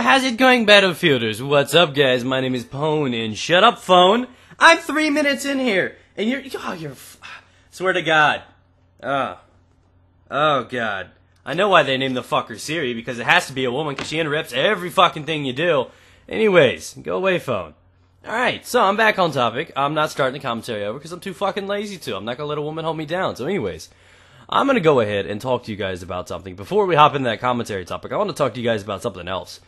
how's it going, Battlefielders? What's up, guys? My name is Pone, and shut up, phone. I'm 3 minutes in here, and swear to God. Oh, God. I know why they named the fucker Siri, because it has to be a woman, because she interrupts every fucking thing you do. Anyways, go away, phone. Alright, so I'm back on topic. I'm not starting the commentary over, because I'm too fucking lazy to. I'm not gonna let a woman hold me down. So anyways, I'm gonna go ahead and talk to you guys about something. Before we hop into that commentary topic, I want to talk to you guys about something else.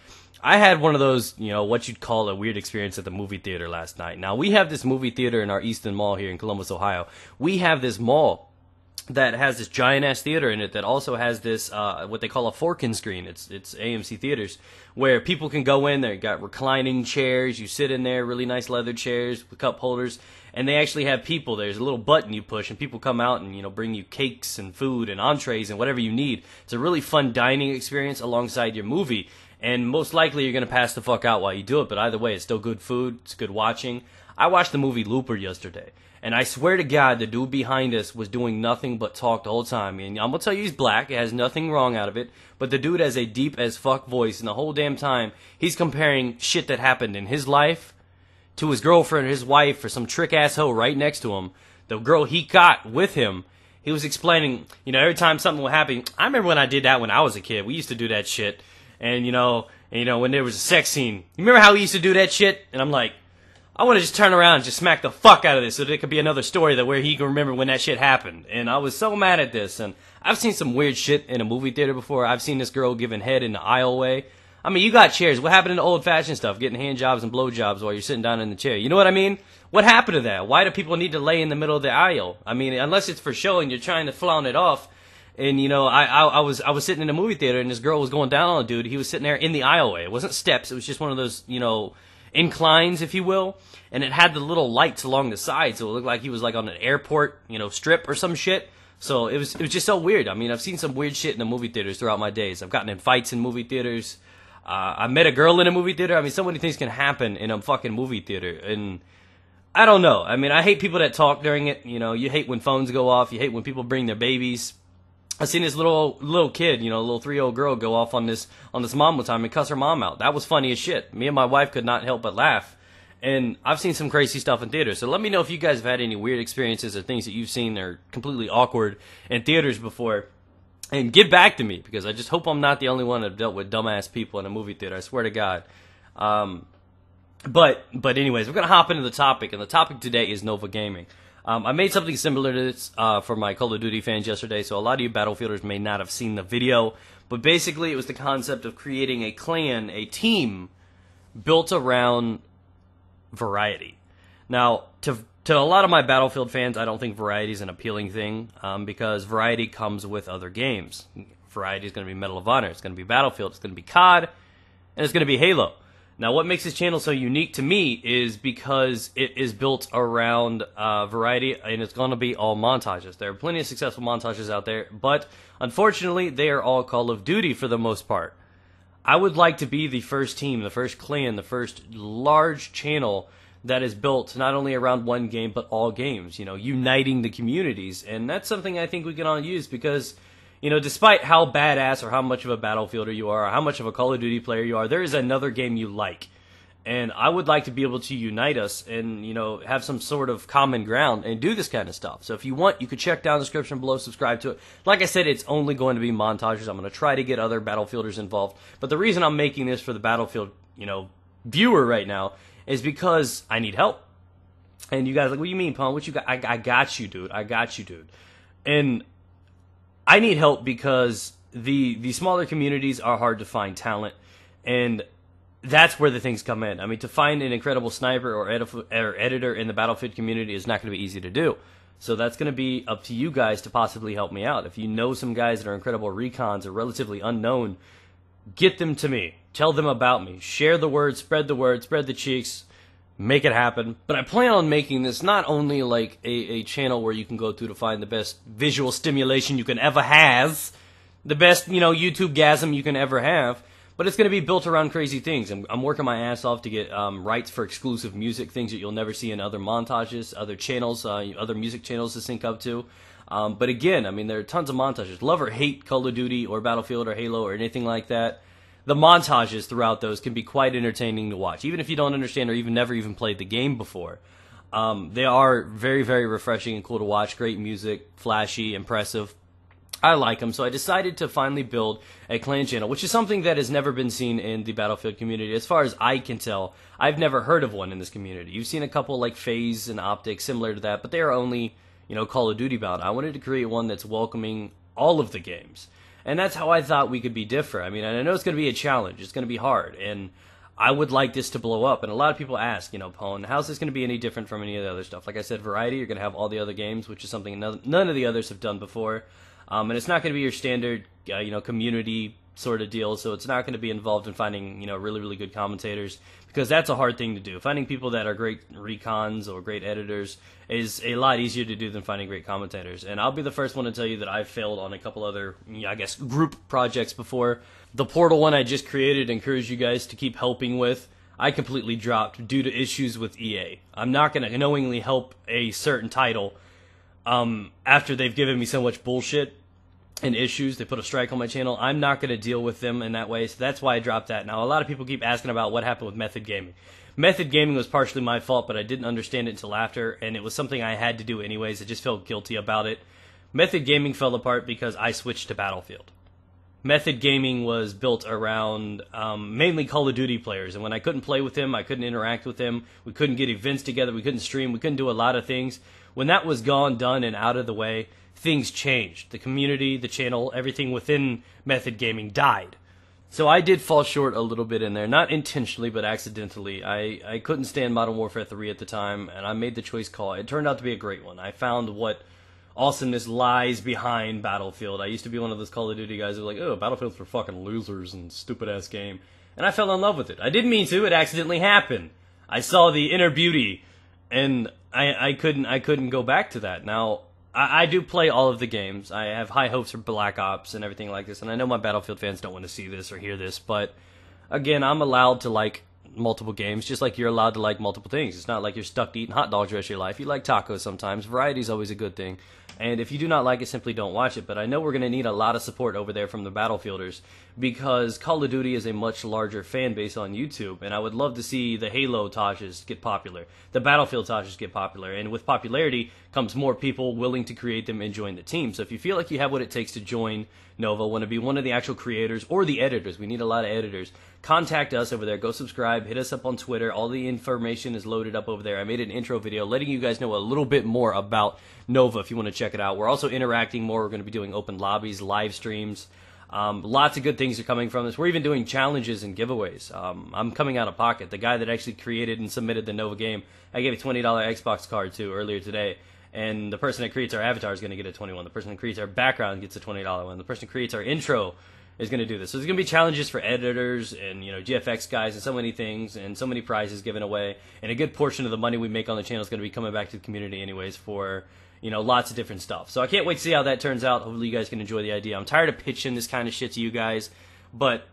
I had one of those, what you'd call a weird experience at the movie theater last night. Now, we have this movie theater in our Easton Mall here in Columbus, Ohio. We have this mall that has this giant-ass theater in it that also has this, what they call a forking screen. It's AMC theaters, where people can go in there. You got reclining chairs. You sit in there, really nice leather chairs with cup holders. And they actually have people. There's a little button you push, and people come out and, bring you cakes and food and entrees and whatever you need. It's a really fun dining experience alongside your movie. And most likely you're going to pass the fuck out while you do it. But either way, it's still good food. It's good watching. I watched the movie Looper yesterday. And I swear to God, the dude behind us was doing nothing but talk the whole time. And I'm going to tell you he's black. It has nothing wrong out of it. But the dude has a deep as fuck voice. And the whole damn time, he's comparing shit that happened in his life to his girlfriend or his wife or some trick-ass hoe right next to him. The girl he got with him, he was explaining, every time something would happen. I remember when I did that when I was a kid. We used to do that shit. And, when there was a sex scene. You remember how we used to do that shit? And I'm like, I want to just turn around and just smack the fuck out of this so that it could be another story where he can remember when that shit happened. And I was so mad at this. And I've seen some weird shit in a movie theater before. I've seen this girl giving head in the aisleway. I mean, you got chairs. What happened to the old-fashioned stuff? Getting hand jobs and blow jobs while you're sitting down in the chair. You know what I mean? What happened to that? Why do people need to lay in the middle of the aisle? I mean, unless it's for show and you're trying to flaunt it off. And, I was sitting in a movie theater and this girl was going down on a dude. He was sitting there in the aisleway. It wasn't steps. It was just one of those, inclines, if you will. And it had the little lights along the side. So it looked like he was like on an airport, strip or some shit. So it was just so weird. I mean, I've seen some weird shit in the movie theaters throughout my days. I've gotten in fights in movie theaters. I met a girl in a movie theater. I mean, so many things can happen in a fucking movie theater. And I don't know. I mean, I hate people that talk during it. You hate when phones go off. You hate when people bring their babies. I seen this little kid, a little 3-year-old girl go off on this mom one time and cuss her mom out. That was funny as shit. Me and my wife could not help but laugh. And I've seen some crazy stuff in theaters. So let me know if you guys have had any weird experiences or things that you've seen that are completely awkward in theaters before. And get back to me, because I just hope I'm not the only one that dealt with dumbass people in a movie theater. I swear to God. But anyways, we're going to hop into the topic. And the topic today is NoVa Gaming. I made something similar to this for my Call of Duty fans yesterday, so a lot of you Battlefielders may not have seen the video. But basically, it was the concept of creating a clan, a team, built around variety. Now, to a lot of my Battlefield fans, I don't think variety is an appealing thing, because variety comes with other games. Variety is going to be Medal of Honor, it's going to be Battlefield, it's going to be COD, and it's going to be Halo. Now, what makes this channel so unique to me is because it is built around variety, and it's going to be all montages. There are plenty of successful montages out there, but unfortunately, they are all Call of Duty for the most part. I would like to be the first team, the first clan, the first large channel that is built not only around one game, but all games, uniting the communities. And that's something I think we can all use because, despite how badass or how much of a Battlefielder you are, or how much of a Call of Duty player you are, there is another game you like. And I would like to be able to unite us and, have some sort of common ground and do this kind of stuff. So if you want, you could check down the description below, subscribe to it. Like I said, it's only going to be montages. I'm going to try to get other Battlefielders involved. But the reason I'm making this for the Battlefield, viewer right now is because I need help. And you guys are like, what do you mean, Pon? What you got? I got you, dude. I got you, dude. And I need help because the smaller communities are hard to find talent. And that's where the things come in. I mean, to find an incredible sniper or editor in the Battlefield community is not going to be easy to do. So that's going to be up to you guys to possibly help me out. If you know some guys that are incredible recons or relatively unknown, get them to me. Tell them about me. Share the word, spread the cheeks, make it happen. But I plan on making this not only like a channel where you can go through to find the best visual stimulation you can ever have, the best, YouTube-gasm you can ever have, but it's going to be built around crazy things. I'm working my ass off to get rights for exclusive music, things that you'll never see in other montages, other channels, other music channels to sync up to. But again, I mean, there are tons of montages. Love or hate Call of Duty or Battlefield or Halo or anything like that. the montages throughout those can be quite entertaining to watch, even if you don't understand or even never even played the game before. They are very, very refreshing and cool to watch. Great music, flashy, impressive. I like them, so I decided to finally build a clan channel, which is something that has never been seen in the Battlefield community. As far as I can tell, I've never heard of one in this community. You've seen a couple like FaZe and Optic similar to that, but they are only, Call of Duty bound. I wanted to create one that's welcoming all of the games. And that's how I thought we could be different. I mean, I know it's going to be a challenge. It's going to be hard. And I would like this to blow up. And a lot of people ask, Pwn, how's this going to be any different from any of the other stuff? Like I said, variety, you're going to have all the other games, which is something none of the others have done before. And it's not going to be your standard, community sort of deal. So it's not going to be involved in finding, really, really good commentators, because that's a hard thing to do. Finding people that are great recons or great editors is a lot easier to do than finding great commentators. And I'll be the first one to tell you that I've failed on a couple other, group projects before. The Portal one I just created, encourage you guys to keep helping with, I completely dropped due to issues with EA. I'm not going to knowingly help a certain title after they've given me so much bullshit and issues. They put a strike on my channel. I'm not going to deal with them in that way, so that's why I dropped that. Now, a lot of people keep asking about what happened with Method Gaming. Method Gaming was partially my fault, but I didn't understand it until after, and it was something I had to do anyways. I just felt guilty about it. Method Gaming fell apart because I switched to Battlefield. Method Gaming was built around mainly Call of Duty players, and when I couldn't play with him, I couldn't interact with him, we couldn't get events together, we couldn't stream, we couldn't do a lot of things. When that was gone, done, and out of the way, things changed. The community, the channel, everything within Method Gaming died. So I did fall short a little bit in there, not intentionally, but accidentally. I couldn't stand Modern Warfare 3 at the time, and I made the choice call. It turned out to be a great one. I found what awesomeness lies behind Battlefield. I used to be one of those Call of Duty guys who were like, oh, Battlefield's for fucking losers and stupid-ass game. And I fell in love with it. I didn't mean to. It accidentally happened. I saw the inner beauty, and I couldn't go back to that. Now, I do play all of the games. I have high hopes for Black Ops and everything like this, and I know my Battlefield fans don't want to see this or hear this, but again, I'm allowed to like multiple games, just like you're allowed to like multiple things. It's not like you're stuck to eating hot dogs the rest of your life. You like tacos sometimes. Variety is always a good thing. And if you do not like it, simply don't watch it. But I know we're going to need a lot of support over there from the Battlefielders, because Call of Duty is a much larger fan base on YouTube, and I would love to see the Halo Tages get popular, the Battlefield Tages get popular, and with popularity comes more people willing to create them and join the team. So if you feel like you have what it takes to join NoVa, want to be one of the actual creators or the editors, we need a lot of editors, contact us over there. Go subscribe, hit us up on Twitter. All the information is loaded up over there. I made an intro video letting you guys know a little bit more about NoVa if you want to check it out. We're also interacting more. We're going to be doing open lobbies, live streams. Lots of good things are coming from this. We're even doing challenges and giveaways. I'm coming out of pocket. The guy that actually created and submitted the NoVa game, I gave a $20 Xbox card to earlier today. And the person that creates our avatar is going to get a $21. The person that creates our background gets a $20 one. The person who creates our intro is going to do this. So there's going to be challenges for editors and GFX guys and so many things and so many prizes given away. And a good portion of the money we make on the channel is going to be coming back to the community anyways for lots of different stuff. So I can't wait to see how that turns out. Hopefully you guys can enjoy the idea. I'm tired of pitching this kind of shit to you guys, but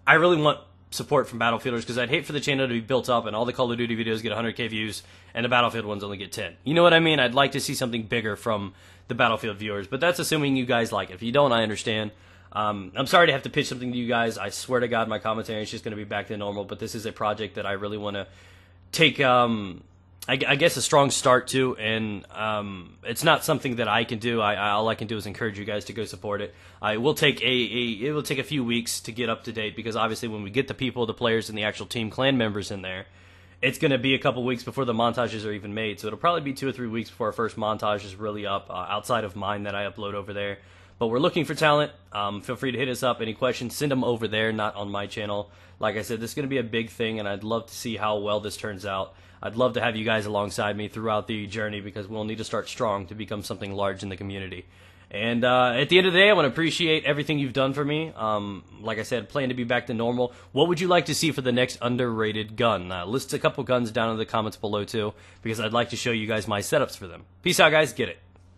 I really want support from Battlefielders, because I'd hate for the channel to be built up and all the Call of Duty videos get 100k views and the Battlefield ones only get 10. You know what I mean? I'd like to see something bigger from the Battlefield viewers, but that's assuming you guys like it. If you don't, I understand. I'm sorry to have to pitch something to you guys. I swear to God, my commentary is just going to be back to normal, but this is a project that I really want to take, I guess, a strong start to, and it's not something that I can do. All I can do is encourage you guys to go support it. It will take a few weeks to get up to date, because obviously when we get the people, the players, and the actual team clan members in there, it's going to be a couple weeks before the montages are even made. So it'll probably be 2 or 3 weeks before our first montage is really up, outside of mine that I upload over there. But we're looking for talent. Feel free to hit us up. Any questions, send them over there, not on my channel. Like I said, this is going to be a big thing, and I'd love to see how well this turns out. I'd love to have you guys alongside me throughout the journey, because we'll need to start strong to become something large in the community. And at the end of the day, I want to appreciate everything you've done for me. Like I said, plan to be back to normal. What would you like to see for the next underrated gun? List a couple guns down in the comments below too, because I'd like to show you guys my setups for them. Peace out, guys. Get it.